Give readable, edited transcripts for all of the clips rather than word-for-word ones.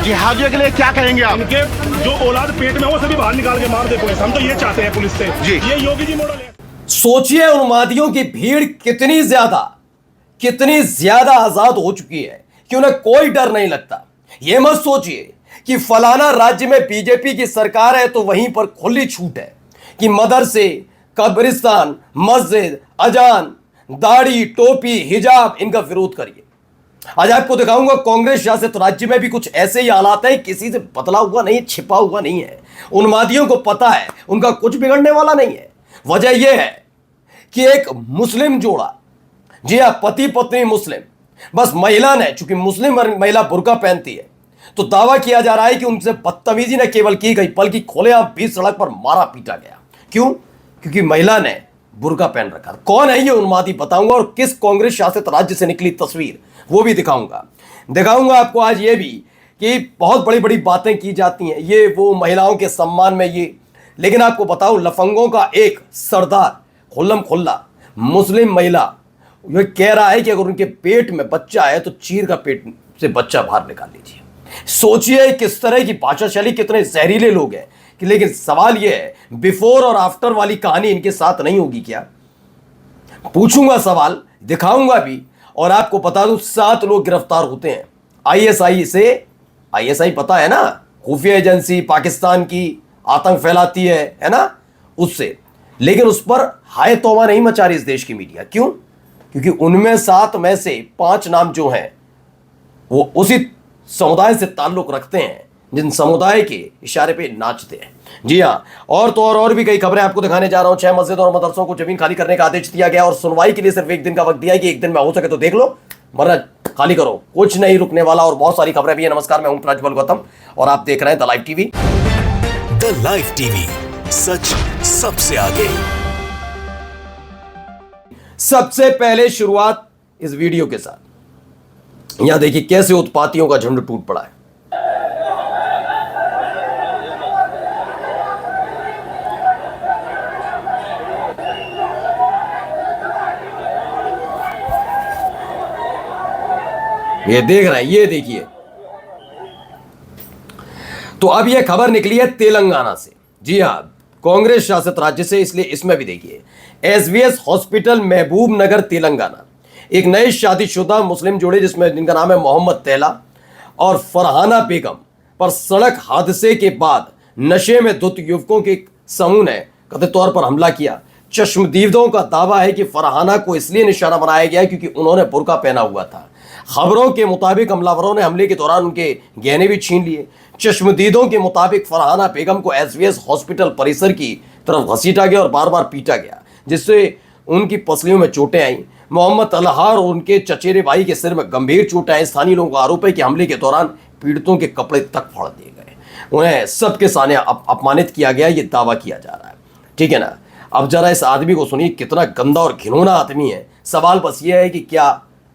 जिहादियों के लिए क्या कहेंगे आप? इनके जो औलाद पेट में हो सभी बाहर निकाल के मार दे पुलिस। हम तो ये चाहते हैं पुलिस से जी। ये योगी जी मॉडल है। सोचिए उन्मादियों की भीड़ कितनी ज्यादा आजाद हो चुकी है कि उन्हें कोई डर नहीं लगता। यह मत सोचिए कि फलाना राज्य में बीजेपी की सरकार है तो वहीं पर खुली छूट है कि मदरसे, कब्रिस्तान, मस्जिद, अजान, दाढ़ी, टोपी, हिजाब इनका विरोध करिए। आज आपको दिखाऊंगा कांग्रेस शासित राज्य में भी कुछ ऐसे ही हालात हैं, किसी से बदला हुआ नहीं, छिपा हुआ नहीं है। उन्मादियों को पता है उनका कुछ बिगड़ने वाला नहीं है। वजह यह है कि एक मुस्लिम जोड़ा, जी हां, पति पत्नी मुस्लिम, बस महिला ने, चूंकि मुस्लिम महिला बुर्का पहनती है तो दावा किया जा रहा है कि उनसे बदतमीजी न केवल की गई बल्कि खुलेआम बीच सड़क पर मारा पीटा गया। क्यों? क्योंकि महिला ने बुर्का पहन रखा। कौन है ये उन्मादी बताऊंगा, और किस कांग्रेस शासित राज्य से निकली तस्वीर वो भी दिखाऊंगा आपको आज ये भी कि बहुत बड़ी बड़ी बातें की जाती हैं ये वो महिलाओं के सम्मान में ये, लेकिन आपको बताऊं लफंगों का एक सरदार खुल्लम खुल्ला मुस्लिम महिला ये कह रहा है कि अगर उनके पेट में बच्चा है तो चीर का पेट से बच्चा बाहर निकाल लीजिए। सोचिए किस तरह की भाषा शैली, कितने जहरीले लोग हैं। लेकिन सवाल यह है बिफोर और आफ्टर वाली कहानी इनके साथ नहीं होगी क्या? पूछूंगा सवाल, दिखाऊंगा भी, और आपको बता दूं 7 लोग गिरफ्तार होते हैं आईएसआई से। आईएसआई पता है ना, खुफिया एजेंसी पाकिस्तान की, आतंक फैलाती है ना, उससे। लेकिन उस पर हाय तौबा नहीं मचा रही इस देश की मीडिया। क्यों? क्योंकि उनमें 7 में से 5 नाम जो हैं वो उसी समुदाय से ताल्लुक रखते हैं जिन समुदाय के इशारे पे नाचते हैं। जी हां, और तो और भी कई खबरें आपको दिखाने जा रहा हूं। 6 मस्जिद और मदरसों को जमीन खाली करने का आदेश दिया गया और सुनवाई के लिए सिर्फ 1 दिन का वक्त दिया है कि 1 दिन में हो सके तो देख लो, वरना खाली करो, कुछ नहीं रुकने वाला। और बहुत सारी खबरें भी है। नमस्कार, मैं हूं प्रज्वल गौतम और आप देख रहे हैं the live TV. The live TV, सच सबसे आगे। सबसे पहले शुरुआत इस वीडियो के साथ। यहां देखिए कैसे उत्पातियों का झुंड टूट पड़ा है। ये देख रहे हैं, ये देखिए। तो अब यह खबर निकली है तेलंगाना से। जी हां, कांग्रेस शासित राज्य से, इसलिए इसमें भी देखिए। एसवीएस हॉस्पिटल महबूब नगर तेलंगाना, एक नए शादीशुदा मुस्लिम जोड़े जिनका नाम है मोहम्मद तैला और फरहाना बेगम पर सड़क हादसे के बाद नशे में धुत युवकों के समूह ने कथित तौर पर हमला किया। चश्मदीदों का दावा है कि फरहाना को इसलिए निशाना बनाया गया क्योंकि उन्होंने बुर्का पहना हुआ था। खबरों के मुताबिक हमलावरों ने हमले के दौरान उनके गहने भी छीन लिए। चश्मदीदों के मुताबिक फरहाना बेगम को एसवीएस हॉस्पिटल परिसर की तरफ घसीटा गया और बार बार पीटा गया, जिससे उनकी पसलियों में चोटें आईं। मोहम्मद तलहा और उनके चचेरे भाई के सिर में गंभीर चोटें आई। स्थानीय लोगों का आरोप है कि हमले के दौरान पीड़ितों के कपड़े तक फाड़ दिए गए, उन्हें सबके सामने अपमानित किया गया, ये दावा किया जा रहा है। ठीक है ना? अब जरा इस आदमी को सुनिए, कितना गंदा और घिनौना आदमी है। सवाल बस ये है कि क्या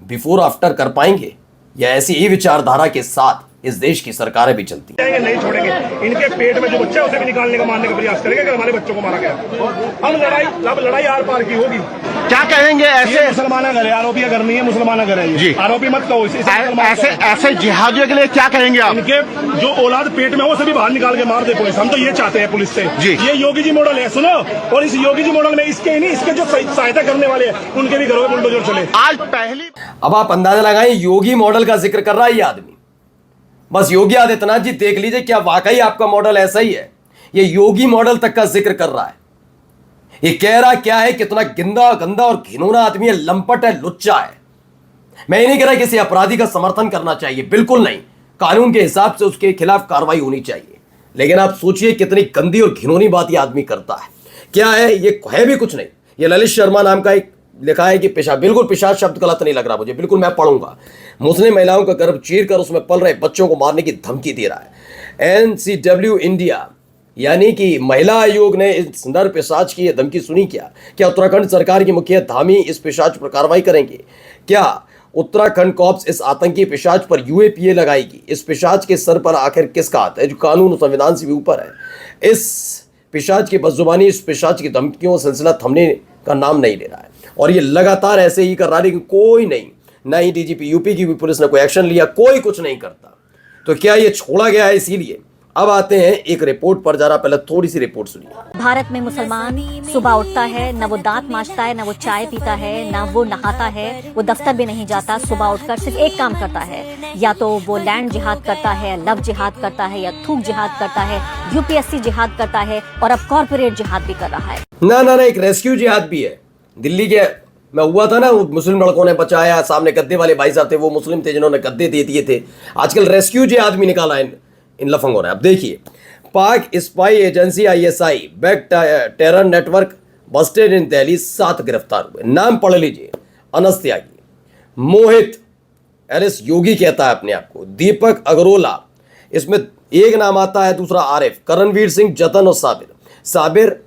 बिफोर आफ्टर कर पाएंगे या ऐसी ही विचारधारा के साथ इस देश की सरकारें भी चलती हैं? नहीं छोड़ेंगे। इनके पेट में जो बच्चा है उसे भी निकालने का, मारने का प्रयास करेंगे अगर हमारे बच्चों को मारा गया। अब लड़ाई आर पार की होगी। क्या कहेंगे ऐसे? मुसलमान घर है, आरोपी घर नहीं है, मुसलमान घर है जी। आरोपी मत कहो। ऐसे जिहादियों के लिए क्या कहेंगे आप? इनके जो औलाद पेट में हो सभी बाहर निकाल के मार दे पुलिस। हम तो ये चाहते हैं पुलिस से जी। ये योगी जी मॉडल है, सुनो। और इस योगी जी मॉडल में इसके नहीं, इसके जो सहायता करने वाले हैं उनके भी घरों में बुलडोजर चले। आज पहली, अब आप अंदाजा लगाएं, योगी मॉडल का जिक्र कर रहा है ये आदमी। बस योगी आदित्यनाथ जी देख लीजिए, क्या वाकई आपका मॉडल ऐसा ही है? ये योगी मॉडल तक का जिक्र कर रहा है। ये कह रहा क्या है, कितना गंदा और घिनौना आदमी है, लंपट है, लुच्चा है। मैं ये नहीं कह रहा किसी अपराधी का समर्थन करना चाहिए, बिल्कुल नहीं। कानून के हिसाब से उसके खिलाफ कार्रवाई होनी चाहिए। लेकिन आप सोचिए कितनी गंदी और घिनौनी बात ये आदमी करता है। क्या है ये? है भी कुछ नहीं। ये ललित शर्मा नाम का एक लिखा है कि पेशाब, बिल्कुल पेशाब शब्द गलत नहीं लग रहा मुझे, बिल्कुल मैं पढ़ूंगा। मुस्लिम महिलाओं का गर्भ चीर कर उसमें पल रहे बच्चों को मारने की धमकी दे रहा है। एनसीडब्ल्यू इंडिया यानी कि महिला आयोग ने इस नर पिशाच की यह धमकी सुनी क्या उत्तराखंड सरकार की मुखिया धामी इस पिशाच पर कार्रवाई करेंगे? क्या उत्तराखंड कॉप्स इस आतंकी पिशाच पर यूएपीए लगाएगी? इस पिशाच के सर पर आखिर किसका हाथ है जो कानून और संविधान से भी ऊपर है? इस पिशाच की बदजुबानी, इस पिशाच की धमकियों सिलसिला थमने का नाम नहीं ले रहा है और ये लगातार ऐसे ही कर रहा है, लेकिन कोई नहीं, ना ही डीजीपी यूपी की भी पुलिस ने कोई एक्शन लिया, कोई कुछ नहीं करता। तो क्या ये छोड़ा गया है इसीलिए? अब आते हैं एक रिपोर्ट पर, जरा पहले थोड़ी सी रिपोर्ट सुनिए। भारत में मुसलमान सुबह उठता है, न वो दांत मांजता है, न वो चाय पीता है, न वो नहाता है, वो दफ्तर भी नहीं जाता। सुबह उठकर सिर्फ एक काम करता है, या तो वो लैंड जिहाद करता है, लव जिहाद करता है, या थूक जिहाद करता है, यूपीएससी जिहाद करता है, और अब कॉर्पोरेट जिहाद भी कर रहा है। ना, एक रेस्क्यू जिहाद भी है। दिल्ली के मैं हुआ था ना, वो मुस्लिम लड़कों ने बचाया, सामने गद्दे वाले भाई साहब थे, वो मुस्लिम थे जिन्होंने गद्दे दे दिए थे। आजकल रेस्क्यू जिहाद भी निकाला है इन लफंगों ने। अब देखिए, Pak spy agency ISI back terror network busted in Delhi, 7 गिरफ्तार हुए। नाम पढ़ लीजिए, अनस त्यागी, मोहित एलिस योगी कहता है अपने आप को, दीपक अग्रोला, इसमें एक नाम आता है, दूसरा आरिफ, करणवीर सिंह, जतन और साबिर।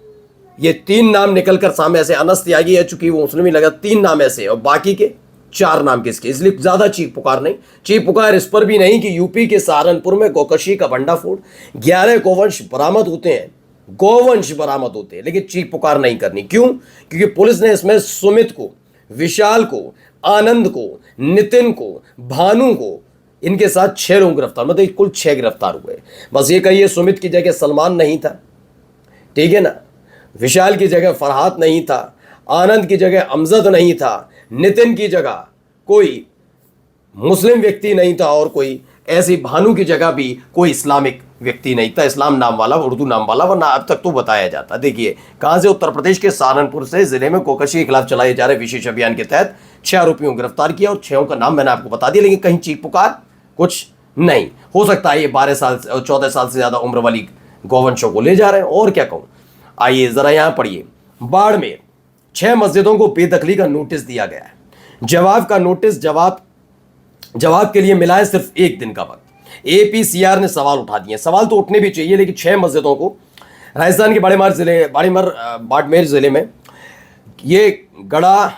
ये 3 नाम निकलकर सामने ऐसे, अनस त्यागी है चूंकि वो मुस्लिम ही लगा, 3 नाम ऐसे, और बाकी के 4 नाम किसके, इसलिए ज्यादा चीख पुकार नहीं। चीख पुकार इस पर भी नहीं कि यूपी के सहारनपुर में गौकशी का भंडाफोड़, 11 गोवंश बरामद होते हैं, गोवंश बरामद होते हैं, लेकिन चीख पुकार नहीं करनी। क्यों? क्योंकि पुलिस ने इसमें सुमित को, विशाल को, आनंद को, नितिन को, भानु को, इनके साथ 6 लोग गिरफ्तार, मतलब कुल 6 गिरफ्तार हुए। बस ये कहिए, सुमित की जगह सलमान नहीं था, ठीक है ना, विशाल की जगह फरहाद नहीं था, आनंद की जगह अमजद नहीं था, नितिन की जगह कोई मुस्लिम व्यक्ति नहीं था, और कोई ऐसी भानु की जगह भी कोई इस्लामिक व्यक्ति नहीं था, इस्लाम नाम वाला, उर्दू नाम वाला, वरना अब तक तो बताया जाता। देखिए कहां से, उत्तर प्रदेश के सहारनपुर से जिले में गोकशी के खिलाफ चलाए जा रहे विशेष अभियान के तहत 6 आरोपियों को गिरफ्तार किया, और 6 का नाम मैंने आपको बता दिया, लेकिन कहीं चीख पुकार कुछ नहीं। हो सकता है ये 12 साल 14 साल से ज्यादा उम्र वाली गौवंशों को ले जा रहे हैं, और क्या कहूं। आइए जरा यहां पढ़िए, बाड़मेर 6 मस्जिदों को बेदखली का नोटिस दिया गया है। जवाब का नोटिस, जवाब के लिए मिला है सिर्फ 1 दिन का वक्त। APCR ने सवाल उठा दिए। सवाल तो उठने भी चाहिए, लेकिन 6 मस्जिदों को राजस्थान के बाड़मेर जिले में ये गड़ा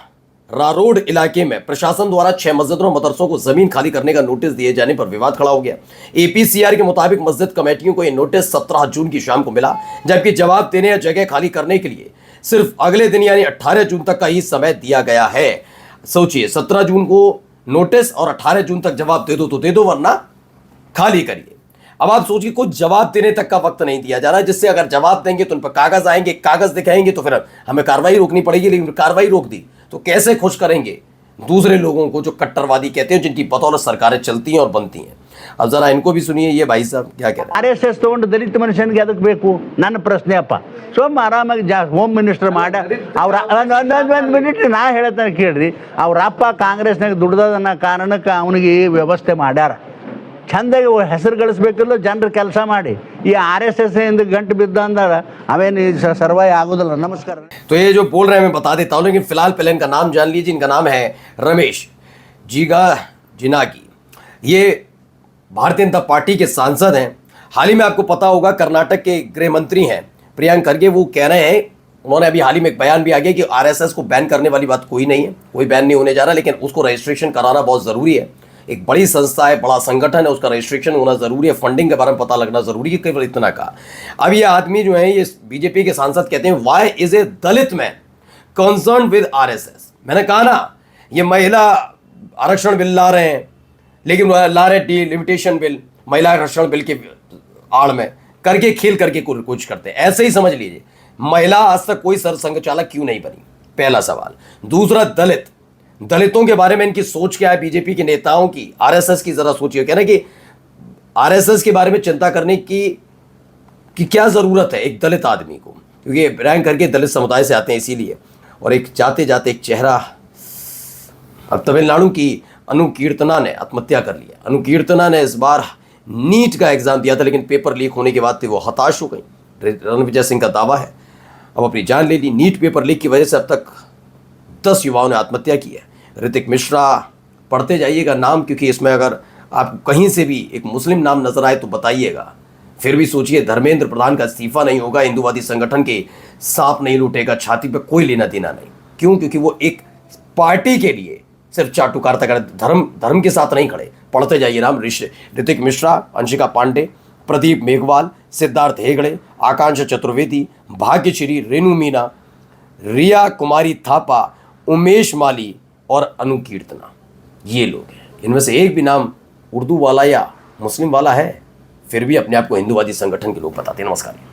रारोड इलाके में प्रशासन द्वारा 6 मस्जिदों और मदरसों को जमीन खाली करने का नोटिस दिए जाने पर विवाद खड़ा हो गया। APCR के मुताबिक मस्जिद कमेटियों को यह नोटिस 17 जून की शाम को मिला, जबकि जवाब देने या जगह खाली करने के लिए सिर्फ अगले दिन यानी 18 जून तक का ही समय दिया गया है। सोचिए, 17 जून को नोटिस और 18 जून तक जवाब दे दो तो दे दो, वरना खाली करिए। अब आप सोचिए, कुछ जवाब देने तक का वक्त नहीं दिया जा रहा है, जिससे अगर जवाब देंगे तो उन पर कागज आएंगे, कागज दिखाएंगे तो फिर हमें कार्रवाई रोकनी पड़ेगी, लेकिन कार्रवाई रोक दी तो कैसे खुश करेंगे दूसरे लोगों को जो कट्टरवादी कहते हैं, जिनकी बतौलत सरकारें चलती हैं और बनती हैं। अब जरा इनको भी सुनिए, ये भाई साहब क्या कह रहे हैं। RSS ತಗೊಂಡು ದಲಿತ ಮನುಷ್ಯನಿಗೆ ಅದಕ್ಕೆ ಬೇಕು? ನನ್ನ ಪ್ರಶ್ನೆ ಅಪ್ಪ. ಸೋಮ ಆರಾಮಾಗಿ ಹೋಮ್ ಮಿನಿಸ್ಟರ್ ಮಾಡ ಅವ್ರ ಒಂದು ಮಿನಿಟ್ ನಾ ಹೇಳ್ತಾನೆ ಕೇಳ್ರಿ. ಅವ್ರ ಅಪ್ಪ ಕಾಂಗ್ರೆಸ್ನಾಗ ದುಡ್ದದನ್ನ ಕಾರಣಕ್ಕೆ ಅವನಿಗೆ ವ್ಯವಸ್ಥೆ ಮಾಡ್ಯಾರ. ಚಂದಾಗಿ ಹೆಸರು ಗಳಿಸ್ಬೇಕಿಲ್ಲ, ಜನರು ಕೆಲಸ ಮಾಡಿ. ಈ RSS ಇಂದ ಗಂಟು ಬಿದ್ದ ಅಂದಾರ ಅವೇನು ಸರ್ವೈ ಆಗೋದಿಲ್ಲ. ನಮಸ್ಕಾರ. तो ये जो बोल रहे हैं मैं बता देता हूँ, लेकिन फिलहाल पहले इनका नाम जान लीजिए। इनका नाम है रमेश जिनागी। ये भारतीय जनता पार्टी के सांसद हैं। हाल ही में आपको पता होगा, कर्नाटक के गृह मंत्री हैं प्रियंक खरगे, वो कह रहे हैं, उन्होंने अभी हाल ही में एक बयान भी आ गया कि RSS को बैन करने वाली बात कोई नहीं है, कोई बैन नहीं होने जा रहा, लेकिन उसको रजिस्ट्रेशन कराना बहुत ज़रूरी है। एक बड़ी संस्था है, बड़ा संगठन है, उसका रजिस्ट्रेशन होना ज़रूरी है, फंडिंग के बारे में पता लगना ज़रूरी है। केवल इतना का अब ये आदमी जो है, ये बीजेपी के सांसद कहते हैं, why is a Dalit man concern with RSS। मैंने कहा ना, ये महिला आरक्षण बिल ला रहे हैं, लेकिन ला रहे डिलिमिटेशन बिल, महिला आरक्षण बिल के आड़ में करके खेल करके कुछ करते हैं। ऐसे ही समझ लीजिए, महिला आज तक कोई सरसंघ चालक क्यों नहीं बनी, पहला सवाल। दूसरा, दलितों के बारे में इनकी सोच क्या है, बीजेपी के नेताओं की, RSS की जरा सोचिए। कहना कि RSS के बारे में चिंता करने की क्या जरूरत है एक दलित आदमी को, क्योंकि रैंक करके दलित समुदाय से आते हैं इसीलिए। और एक जाते जाते एक चेहरा, अब तमिलनाडु की अनुकीर्तना ने आत्महत्या कर लिया। अनुकीर्तना ने इस बार नीट का एग्जाम दिया था, लेकिन पेपर लीक होने के बाद वो हताश हो गई। रणविजय सिंह का दावा है अब अपनी जान ले ली। नीट पेपर लीक की वजह से अब तक 10 युवाओं ने आत्महत्या की है। ऋतिक मिश्रा, पढ़ते जाइएगा नाम, क्योंकि इसमें अगर आपको कहीं से भी एक मुस्लिम नाम नजर आए तो बताइएगा। फिर भी सोचिए, धर्मेंद्र प्रधान का इस्तीफा नहीं होगा, हिंदूवादी संगठन के सांप नहीं लूटेगा, छाती पे कोई लेना देना नहीं। क्यों? क्योंकि वो एक पार्टी के लिए सिर्फ चाटुकारिता कर, धर्म के साथ नहीं खड़े। पढ़ते जाइए नाम, ऋतिक मिश्रा, अंशिका पांडे, प्रदीप मेघवाल, सिद्धार्थ हेगड़े, आकांक्षा चतुर्वेदी, भाग्यश्री, रेणु मीना, रिया कुमारी थापा, उमेश माली और अनुकीर्तना, ये लोग हैं। इनमें से एक भी नाम उर्दू वाला या मुस्लिम वाला है, फिर भी अपने आप को हिंदूवादी संगठन के लोग बताते हैं। नमस्कार।